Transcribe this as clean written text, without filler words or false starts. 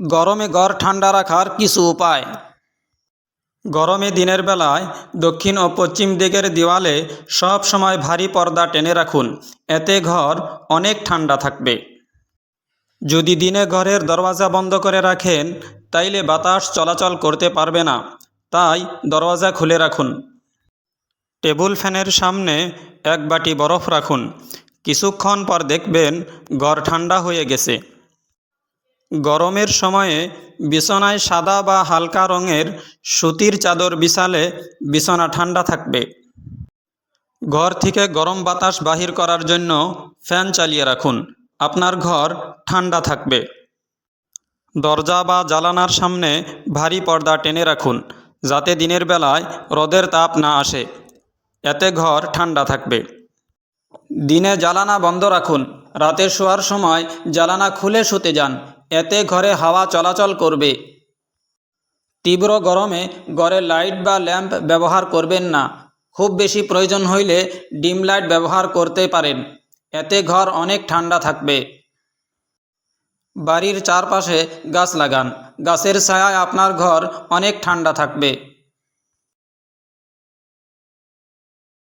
গরমে ঘর ঠান্ডা রাখার কিছু উপায়। গরমে দিনের বেলায় দক্ষিণ ও পশ্চিম দিকের দেওয়ালে সব সময় ভারী পর্দা টেনে রাখুন, এতে ঘর অনেক ঠান্ডা থাকবে। যদি দিনে ঘরের দরওয়াজা বন্ধ করে রাখেন তাইলে বাতাস চলাচল করতে পারবে না, তাই দরওয়াজা খুলে রাখুন। টেবিল ফ্যানের সামনে এক বাটি বরফ রাখুন, কিছুক্ষণ পর দেখবেন ঘর ঠান্ডা হয়ে গেছে। গরমের সময়ে বিছানায় সাদা বা হালকা রঙের সুতির চাদর বিছালে বিছানা ঠান্ডা থাকবে। ঘর থেকে গরম বাতাস বাহির করার জন্য ফ্যান চালিয়ে রাখুন, আপনার ঘর ঠান্ডা থাকবে। দরজা বা জানালার সামনে ভারী পর্দা টেনে রাখুন, যাতে দিনের বেলায় রোদের তাপ না আসে, এতে ঘর ঠান্ডা থাকবে। দিনে জানালা বন্ধ রাখুন, রাতে শোয়ার সময় জানালা খুলে শুতে যান, এতে ঘরে হাওয়া চলাচল করবে। তীব্র গরমে ঘরে লাইট বা ল্যাম্প ব্যবহার করবেন না, খুব বেশি প্রয়োজন হইলে ডিম লাইট ব্যবহার করতে পারেন, এতে ঘর অনেক ঠান্ডা থাকবে। বাড়ির চারপাশে গাছ লাগান, গাছের ছায়ায় আপনার ঘর অনেক ঠান্ডা থাকবে।